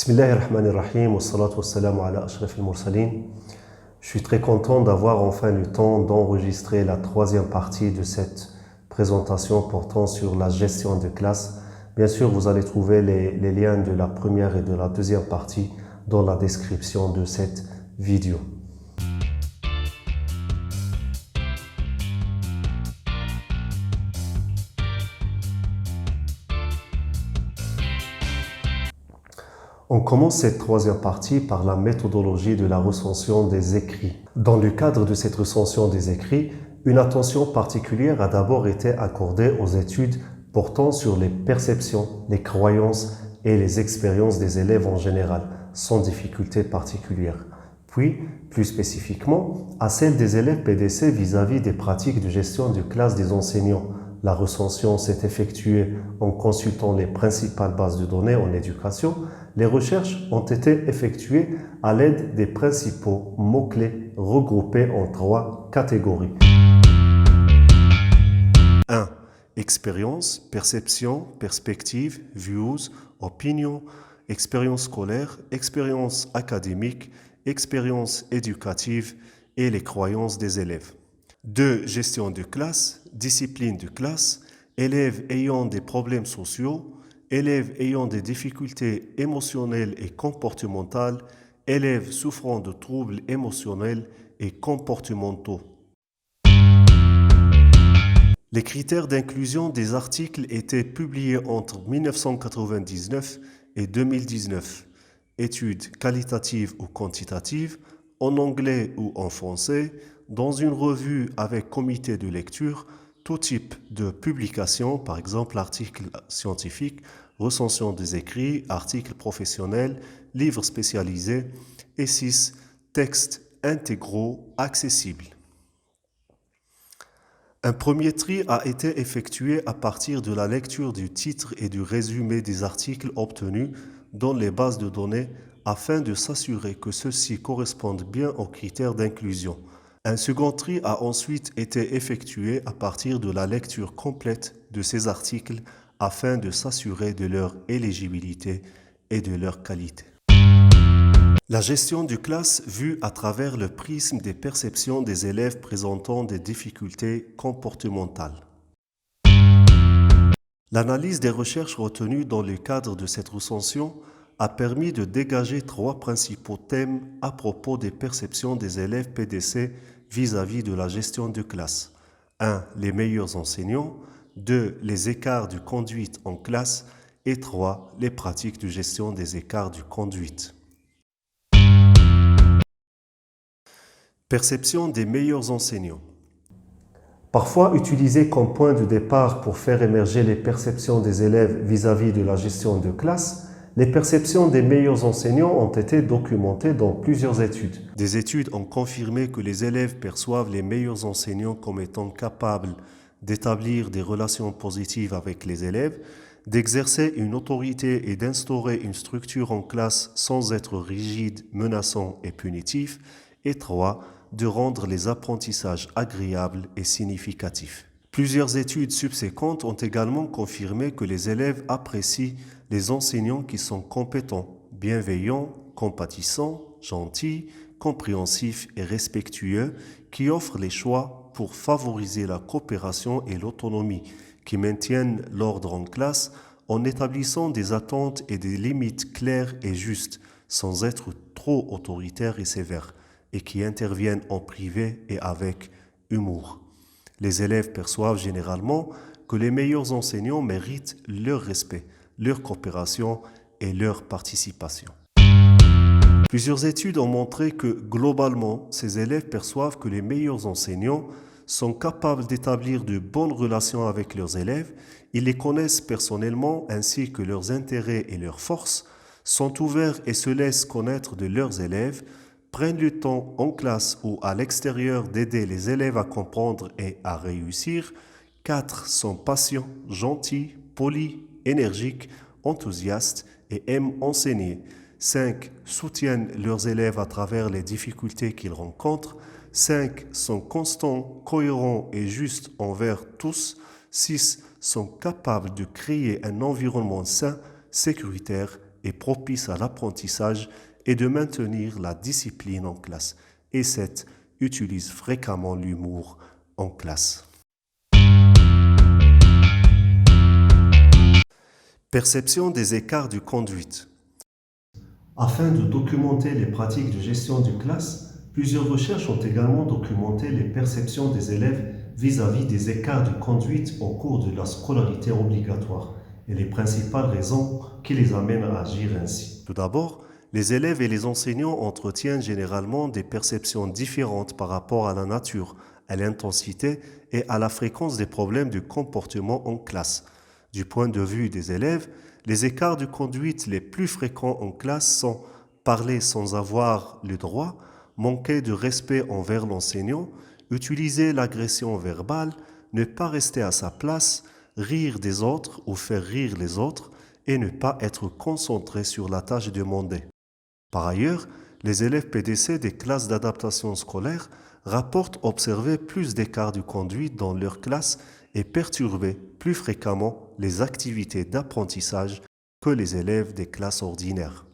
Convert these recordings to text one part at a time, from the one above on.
Bismillahirrahmanirrahim, wa salatu wa salamu ala ashraf al-mursalin. Je suis très content d'avoir enfin le temps d'enregistrer la troisième partie de cette présentation portant sur la gestion de classe. Bien sûr, vous allez trouver les liens de la première et de la deuxième partie dans la description de cette vidéo. On commence cette troisième partie par la méthodologie de la recension des écrits. Dans le cadre de cette recension des écrits, une attention particulière a d'abord été accordée aux études portant sur les perceptions, les croyances et les expériences des élèves en général, sans difficulté particulière. Puis, plus spécifiquement, à celle des élèves PDC vis-à-vis des pratiques de gestion de classe des enseignants. La recension s'est effectuée en consultant les principales bases de données en éducation. Les recherches ont été effectuées à l'aide des principaux mots-clés regroupés en 3 catégories. 1. Expérience, perception, perspective, views, opinion, expérience scolaire, expérience académique, expérience éducative et les croyances des élèves. 2. Gestion de classe, discipline de classe, élèves ayant des problèmes sociaux, élèves ayant des difficultés émotionnelles et comportementales, élèves souffrant de troubles émotionnels et comportementaux. Les critères d'inclusion des articles étaient publiés entre 1999 et 2019. Études qualitatives ou quantitatives, en anglais ou en français, dans une revue avec comité de lecture, tout type de publication, par exemple articles scientifiques, recension des écrits, articles professionnels, livres spécialisés, et 6. Textes intégraux accessibles. Un premier tri a été effectué à partir de la lecture du titre et du résumé des articles obtenus dans les bases de données afin de s'assurer que ceux-ci correspondent bien aux critères d'inclusion. Un second tri a ensuite été effectué à partir de la lecture complète de ces articles afin de s'assurer de leur éligibilité et de leur qualité. La gestion de classe vue à travers le prisme des perceptions des élèves présentant des difficultés comportementales. L'analyse des recherches retenues dans le cadre de cette recension a permis de dégager 3 principaux thèmes à propos des perceptions des élèves PDC vis-à-vis de la gestion de classe. 1. Les meilleurs enseignants. 2. Les écarts de conduite en classe. Et 3. Les pratiques de gestion des écarts de conduite. Perception des meilleurs enseignants. Parfois utilisé comme point de départ pour faire émerger les perceptions des élèves vis-à-vis de la gestion de classe, les perceptions des meilleurs enseignants ont été documentées dans plusieurs études. Des études ont confirmé que les élèves perçoivent les meilleurs enseignants comme étant capables d'établir des relations positives avec les élèves, d'exercer une autorité et d'instaurer une structure en classe sans être rigide, menaçant et punitif, et 3. De rendre les apprentissages agréables et significatifs. Plusieurs études subséquentes ont également confirmé que les élèves apprécient les enseignants qui sont compétents, bienveillants, compatissants, gentils, compréhensifs et respectueux, qui offrent les choix pour favoriser la coopération et l'autonomie, qui maintiennent l'ordre en classe en établissant des attentes et des limites claires et justes, sans être trop autoritaires et sévères, et qui interviennent en privé et avec humour. Les élèves perçoivent généralement que les meilleurs enseignants méritent leur respect, leur coopération et leur participation. Plusieurs études ont montré que, globalement, ces élèves perçoivent que les meilleurs enseignants sont capables d'établir de bonnes relations avec leurs élèves, ils les connaissent personnellement ainsi que leurs intérêts et leurs forces, sont ouverts et se laissent connaître de leurs élèves, prennent le temps en classe ou à l'extérieur d'aider les élèves à comprendre et à réussir. 4. Sont patients, gentils, polis, énergiques, enthousiastes et aiment enseigner. 5. Soutiennent leurs élèves à travers les difficultés qu'ils rencontrent. 5. Sont constants, cohérents et justes envers tous. 6. Sont capables de créer un environnement sain, sécuritaire est propice à l'apprentissage et de maintenir la discipline en classe. Et 7. Utilise fréquemment l'humour en classe. Perception des écarts de conduite. Afin de documenter les pratiques de gestion de classe, plusieurs recherches ont également documenté les perceptions des élèves vis-à-vis des écarts de conduite au cours de la scolarité obligatoire et les principales raisons qui les amènent à agir ainsi. Tout d'abord, les élèves et les enseignants entretiennent généralement des perceptions différentes par rapport à la nature, à l'intensité et à la fréquence des problèmes de comportement en classe. Du point de vue des élèves, les écarts de conduite les plus fréquents en classe sont parler sans avoir le droit, manquer de respect envers l'enseignant, utiliser l'agression verbale, ne pas rester à sa place, rire des autres ou faire rire les autres et ne pas être concentré sur la tâche demandée. Par ailleurs, les élèves PDC des classes d'adaptation scolaire rapportent observer plus d'écarts de conduite dans leur classe et perturber plus fréquemment les activités d'apprentissage que les élèves des classes ordinaires.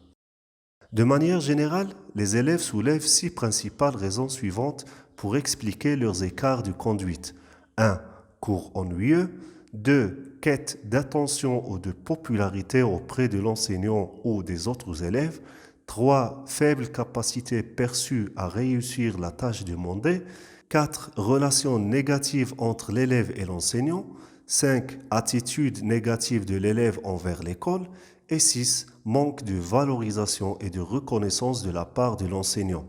De manière générale, les élèves soulèvent 6 principales raisons suivantes pour expliquer leurs écarts de conduite. 1. Cours ennuyeux. 2. Quête d'attention ou de popularité auprès de l'enseignant ou des autres élèves. 3. Faible capacité perçue à réussir la tâche demandée. 4. Relations négatives entre l'élève et l'enseignant. 5. Attitude négative de l'élève envers l'école. Et 6. Manque de valorisation et de reconnaissance de la part de l'enseignant.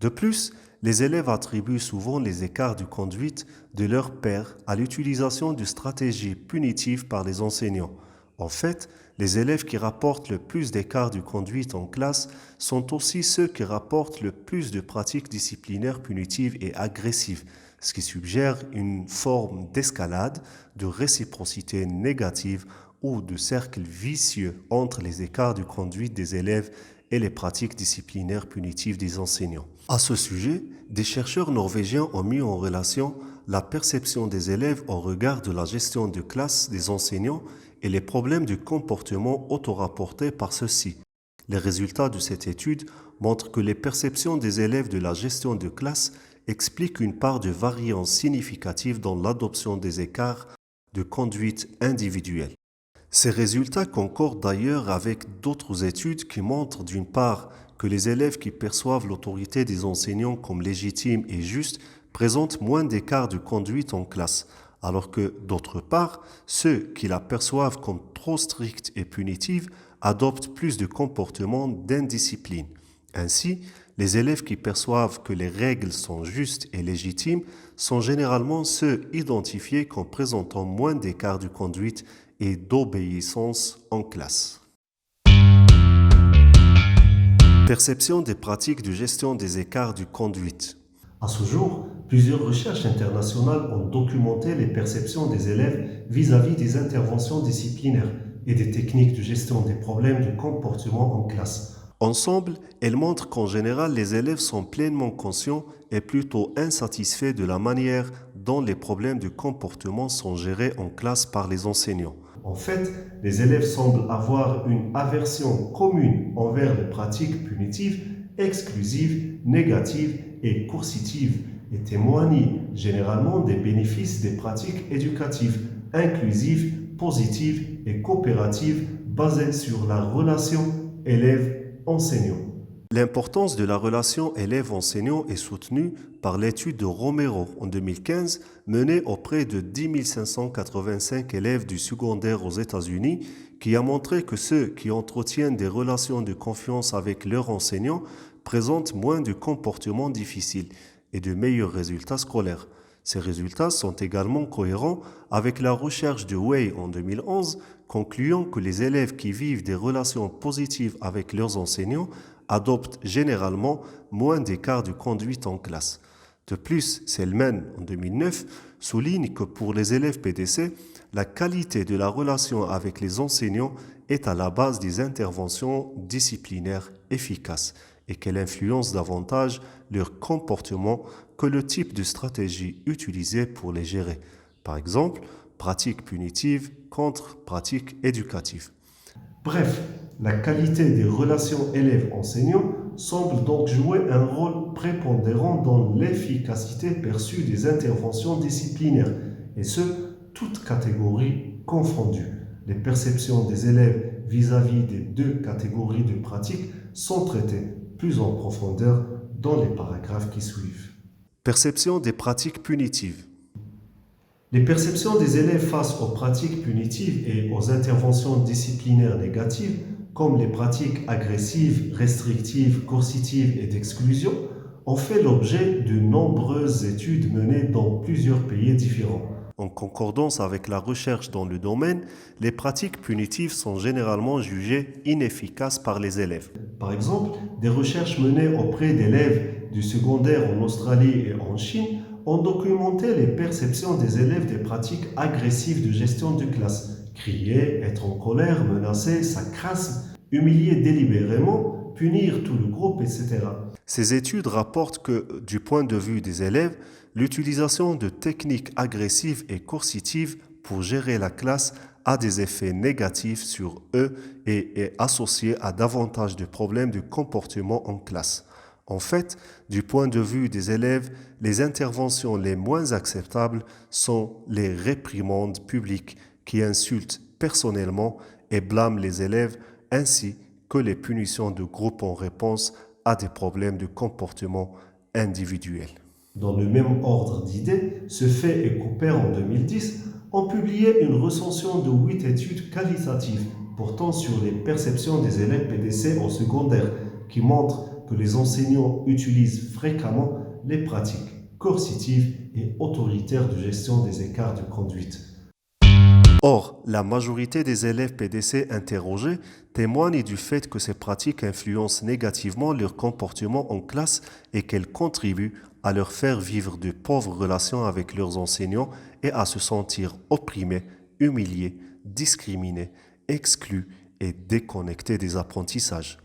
De plus, les élèves attribuent souvent les écarts de conduite de leur pairs à l'utilisation de stratégies punitives par les enseignants. En fait, les élèves qui rapportent le plus d'écarts de conduite en classe sont aussi ceux qui rapportent le plus de pratiques disciplinaires punitives et agressives, ce qui suggère une forme d'escalade, de réciprocité négative ou de cercle vicieux entre les écarts de conduite des élèves et les pratiques disciplinaires punitives des enseignants. À ce sujet, des chercheurs norvégiens ont mis en relation la perception des élèves au regard de la gestion de classe des enseignants et les problèmes de comportement auto-rapportés par ceux-ci. Les résultats de cette étude montrent que les perceptions des élèves de la gestion de classe expliquent une part de variance significative dans l'adoption des écarts de conduite individuelle. Ces résultats concordent d'ailleurs avec d'autres études qui montrent d'une part que les élèves qui perçoivent l'autorité des enseignants comme légitime et juste présentent moins d'écarts de conduite en classe, alors que d'autre part, ceux qui la perçoivent comme trop stricte et punitive adoptent plus de comportements d'indiscipline. Ainsi, les élèves qui perçoivent que les règles sont justes et légitimes sont généralement ceux identifiés comme présentant moins d'écarts de conduite et d'obéissance en classe. Perception des pratiques de gestion des écarts de conduite. À ce jour, plusieurs recherches internationales ont documenté les perceptions des élèves vis-à-vis des interventions disciplinaires et des techniques de gestion des problèmes de comportement en classe. Ensemble, elles montrent qu'en général, les élèves sont pleinement conscients et plutôt insatisfaits de la manière dont les problèmes de comportement sont gérés en classe par les enseignants. En fait, les élèves semblent avoir une aversion commune envers les pratiques punitives, exclusives, négatives et coercitives et témoignent généralement des bénéfices des pratiques éducatives, inclusives, positives et coopératives basées sur la relation élève-enseignant. L'importance de la relation élève-enseignant est soutenue par l'étude de Romero en 2015 menée auprès de 10 585 élèves du secondaire aux États-Unis qui a montré que ceux qui entretiennent des relations de confiance avec leurs enseignants présentent moins de comportements difficiles et de meilleurs résultats scolaires. Ces résultats sont également cohérents avec la recherche de Way en 2011 concluant que les élèves qui vivent des relations positives avec leurs enseignants adoptent généralement moins d'écarts de conduite en classe. De plus, Selman, en 2009, souligne que pour les élèves PDC, la qualité de la relation avec les enseignants est à la base des interventions disciplinaires efficaces et qu'elle influence davantage leur comportement que le type de stratégie utilisée pour les gérer. Par exemple, pratique punitive contre pratique éducative. Bref, La qualité des relations élèves-enseignants semble donc jouer un rôle prépondérant dans l'efficacité perçue des interventions disciplinaires, et ce, toutes catégories confondues. Les perceptions des élèves vis-à-vis des deux catégories de pratiques sont traitées plus en profondeur dans les paragraphes qui suivent. Perception des pratiques punitives. Les perceptions des élèves face aux pratiques punitives et aux interventions disciplinaires négatives, comme les pratiques agressives, restrictives, coercitives et d'exclusion, ont fait l'objet de nombreuses études menées dans plusieurs pays différents. En concordance avec la recherche dans le domaine, les pratiques punitives sont généralement jugées inefficaces par les élèves. Par exemple, des recherches menées auprès d'élèves du secondaire en Australie et en Chine ont documenté les perceptions des élèves des pratiques agressives de gestion de classe. Crier, être en colère, menacer, sarcasme, humilier délibérément, punir tout le groupe, etc. Ces études rapportent que, du point de vue des élèves, l'utilisation de techniques agressives et coercitives pour gérer la classe a des effets négatifs sur eux et est associée à davantage de problèmes de comportement en classe. En fait, du point de vue des élèves, les interventions les moins acceptables sont les réprimandes publiques qui insultent personnellement et blâment les élèves, ainsi que les punitions de groupe en réponse à des problèmes de comportement individuel. Dans le même ordre d'idées, Ce fait et Cooper en 2010 ont publié une recension de 8 études qualitatives portant sur les perceptions des élèves PDC en secondaire qui montrent que les enseignants utilisent fréquemment les pratiques coercitives et autoritaires de gestion des écarts de conduite. Or, la majorité des élèves PDC interrogés témoignent du fait que ces pratiques influencent négativement leur comportement en classe et qu'elles contribuent à leur faire vivre de pauvres relations avec leurs enseignants et à se sentir opprimés, humiliés, discriminés, exclus et déconnectés des apprentissages.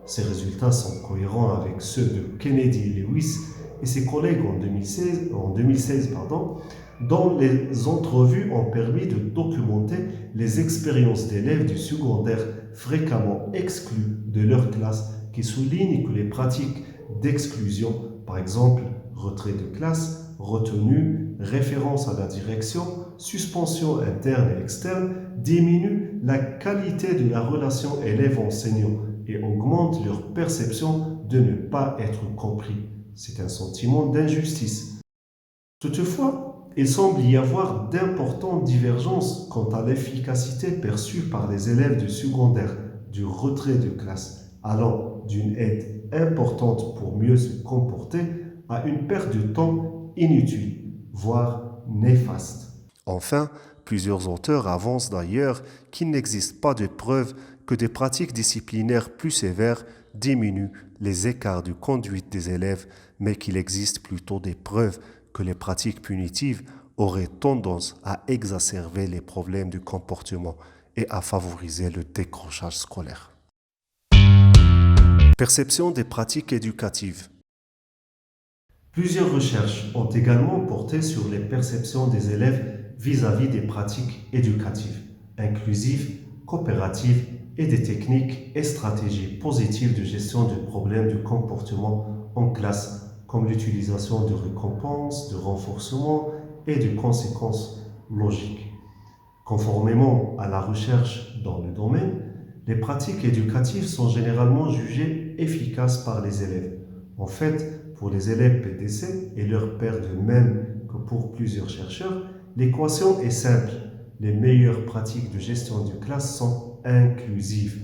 Ces résultats sont cohérents avec ceux de Kennedy Lewis et ses collègues en 2016, dont les entrevues ont permis de documenter les expériences d'élèves du secondaire fréquemment exclus de leur classe qui soulignent que les pratiques d'exclusion, par exemple retrait de classe, retenue, référence à la direction, suspension interne et externe, diminuent la qualité de la relation élève-enseignant et augmentent leur perception de ne pas être compris. C'est un sentiment d'injustice. Toutefois, il semble y avoir d'importantes divergences quant à l'efficacité perçue par les élèves du secondaire du retrait de classe, allant d'une aide importante pour mieux se comporter à une perte de temps inutile, voire néfaste. Enfin, plusieurs auteurs avancent d'ailleurs qu'il n'existe pas de preuve que des pratiques disciplinaires plus sévères diminuent les écarts de conduite des élèves, mais qu'il existe plutôt des preuves que les pratiques punitives auraient tendance à exacerber les problèmes de comportement et à favoriser le décrochage scolaire. Perception des pratiques éducatives. Plusieurs recherches ont également porté sur les perceptions des élèves vis-à-vis des pratiques éducatives, inclusives, coopératives et des techniques et stratégies positives de gestion de problèmes de comportement en classe, comme l'utilisation de récompenses, de renforcement et de conséquences logiques. Conformément à la recherche dans le domaine, les pratiques éducatives sont généralement jugées efficaces par les élèves. En fait, pour les élèves PDC et leurs pairs de même que pour plusieurs chercheurs, l'équation est simple. Les meilleures pratiques de gestion de classe sont inclusives.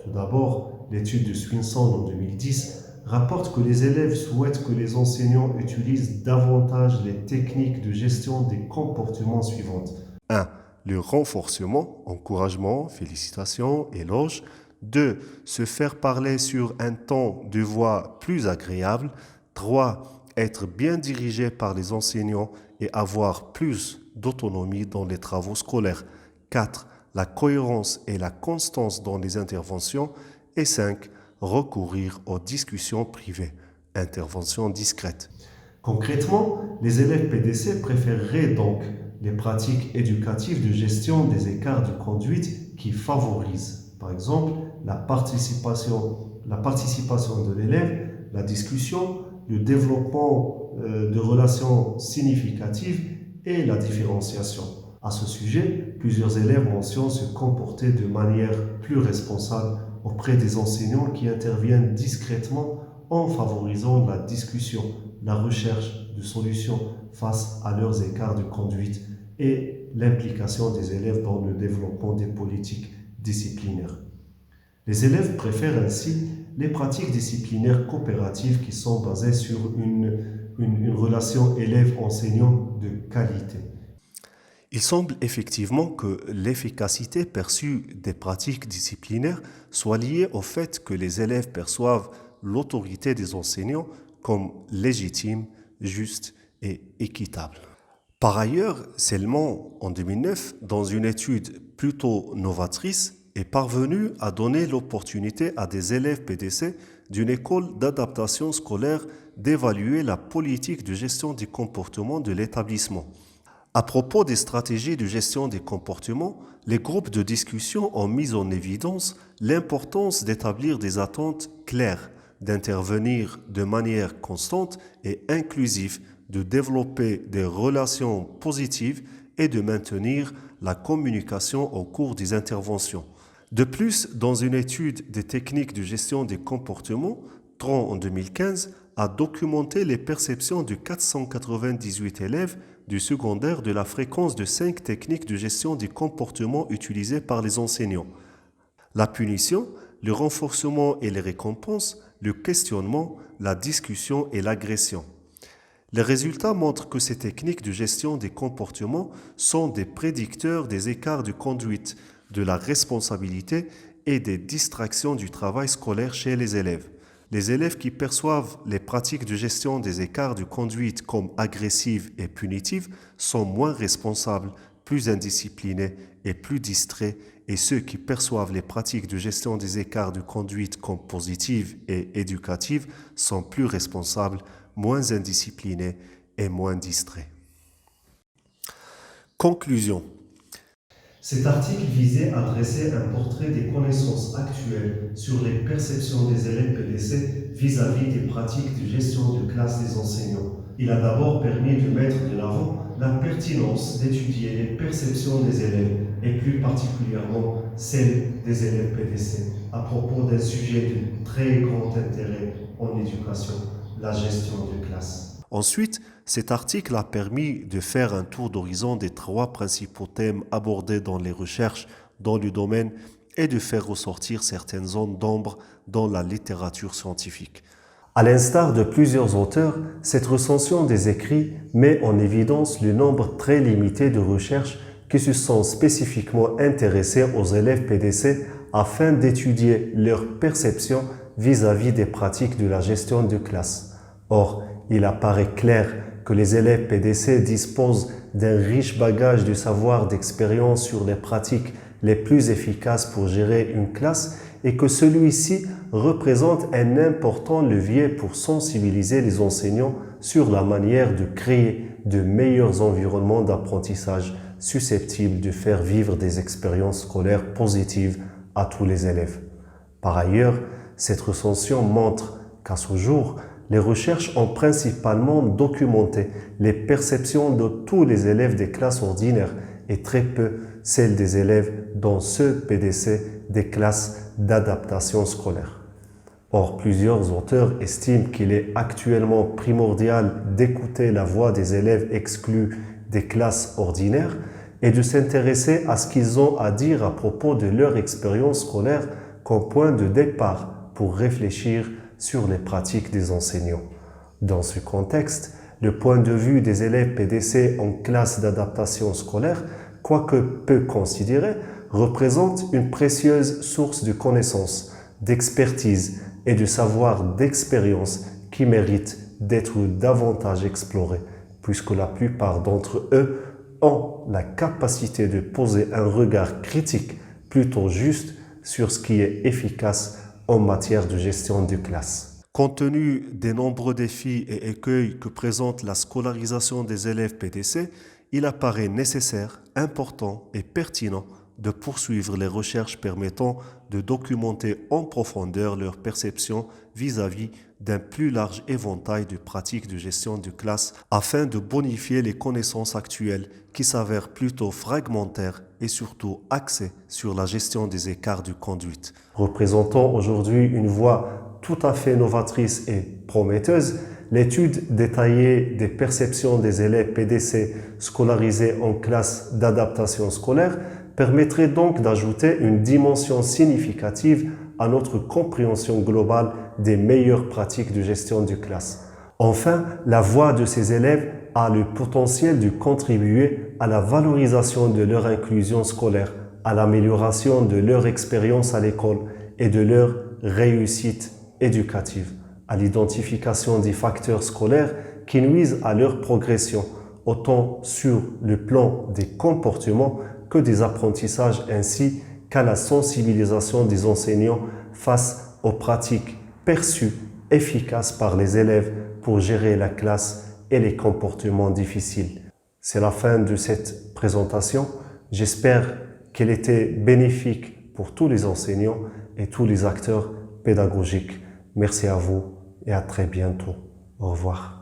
Tout d'abord, l'étude de Swinson en 2010 rapporte que les élèves souhaitent que les enseignants utilisent davantage les techniques de gestion des comportements suivantes. 1. Le renforcement, encouragement, félicitations, éloges. 2. Se faire parler sur un ton de voix plus agréable. 3. Être bien dirigé par les enseignants et avoir plus d'autonomie dans les travaux scolaires. 4. La cohérence et la constance dans les interventions. Et 5. Recourir aux discussions privées. Intervention discrète. Concrètement, les élèves PDC préféreraient donc les pratiques éducatives de gestion des écarts de conduite qui favorisent, par Par exemple, la participation de l'élève, la discussion, le développement de relations significatives et la différenciation. À ce sujet, plusieurs élèves mentionnent se comporter de manière plus responsable auprès des enseignants qui interviennent discrètement en favorisant la discussion, la recherche de solutions face à leurs écarts de conduite et l'implication des élèves dans le développement des politiques disciplinaires. Les élèves préfèrent ainsi les pratiques disciplinaires coopératives qui sont basées sur une relation élève-enseignant de qualité. Il semble effectivement que l'efficacité perçue des pratiques disciplinaires soit liée au fait que les élèves perçoivent l'autorité des enseignants comme légitime, juste et équitable. Par ailleurs, Selman, en 2009, dans une étude plutôt novatrice, est parvenu à donner l'opportunité à des élèves PDC d'une école d'adaptation scolaire d'évaluer la politique de gestion des comportements de l'établissement. À propos des stratégies de gestion des comportements, les groupes de discussion ont mis en évidence l'importance d'établir des attentes claires, d'intervenir de manière constante et inclusive, de développer des relations positives et de maintenir la communication au cours des interventions. De plus, dans une étude des techniques de gestion des comportements, Tron en 2015 a documenté les perceptions de 498 élèves du secondaire de la fréquence de 5 techniques de gestion des comportements utilisées par les enseignants. La punition, le renforcement et les récompenses, le questionnement, la discussion et l'agression. Les résultats montrent que ces techniques de gestion des comportements sont des prédicteurs des écarts de conduite, de la responsabilité et des distractions du travail scolaire chez les élèves. Les élèves qui perçoivent les pratiques de gestion des écarts de conduite comme agressives et punitives sont moins responsables, plus indisciplinés et plus distraits, et ceux qui perçoivent les pratiques de gestion des écarts de conduite comme positives et éducatives sont plus responsables, moins indisciplinés et moins distraits. Conclusion. Cet article visait à dresser un portrait des connaissances actuelles sur les perceptions des élèves PDC vis-à-vis des pratiques de gestion de classe des enseignants. Il a d'abord permis de mettre de l'avant la pertinence d'étudier les perceptions des élèves et plus particulièrement celles des élèves PDC à propos d'un sujet de très grand intérêt en éducation, la gestion de classe. Ensuite, cet article a permis de faire un tour d'horizon des 3 principaux thèmes abordés dans les recherches dans le domaine et de faire ressortir certaines zones d'ombre dans la littérature scientifique. À l'instar de plusieurs auteurs, cette recension des écrits met en évidence le nombre très limité de recherches qui se sont spécifiquement intéressées aux élèves PDC afin d'étudier leur perception vis-à-vis des pratiques de la gestion de classe. Or, il apparaît clair que les élèves PDC disposent d'un riche bagage de savoir d'expérience sur les pratiques les plus efficaces pour gérer une classe et que celui-ci représente un important levier pour sensibiliser les enseignants sur la manière de créer de meilleurs environnements d'apprentissage susceptibles de faire vivre des expériences scolaires positives à tous les élèves. Par ailleurs, cette recension montre qu'à ce jour, les recherches ont principalement documenté les perceptions de tous les élèves des classes ordinaires et très peu celles des élèves dans ce PDC des classes d'adaptation scolaire. Or, plusieurs auteurs estiment qu'il est actuellement primordial d'écouter la voix des élèves exclus des classes ordinaires et de s'intéresser à ce qu'ils ont à dire à propos de leur expérience scolaire comme point de départ pour réfléchir sur les pratiques des enseignants. Dans ce contexte, le point de vue des élèves PDC en classe d'adaptation scolaire, quoique peu considéré, représente une précieuse source de connaissances, d'expertise et de savoir d'expérience qui mérite d'être davantage explorée, puisque la plupart d'entre eux ont la capacité de poser un regard critique plutôt juste sur ce qui est efficace en matière de gestion de classe. Compte tenu des nombreux défis et écueils que présente la scolarisation des élèves PDC, il apparaît nécessaire, important et pertinent de poursuivre les recherches permettant de documenter en profondeur leur perception vis-à-vis d'un plus large éventail de pratiques de gestion de classe afin de bonifier les connaissances actuelles qui s'avèrent plutôt fragmentaires et surtout axées sur la gestion des écarts de conduite. Représentant aujourd'hui une voie tout à fait novatrice et prometteuse, l'étude détaillée des perceptions des élèves PDC scolarisés en classe d'adaptation scolaire permettrait donc d'ajouter une dimension significative à notre compréhension globale des meilleures pratiques de gestion de classe. Enfin, la voix de ces élèves a le potentiel de contribuer à la valorisation de leur inclusion scolaire, à l'amélioration de leur expérience à l'école et de leur réussite éducative, à l'identification des facteurs scolaires qui nuisent à leur progression, autant sur le plan des comportements que des apprentissages ainsi qu'à la sensibilisation des enseignants face aux pratiques perçues efficaces par les élèves pour gérer la classe et les comportements difficiles. C'est la fin de cette présentation. J'espère qu'elle était bénéfique pour tous les enseignants et tous les acteurs pédagogiques. Merci à vous et à très bientôt. Au revoir.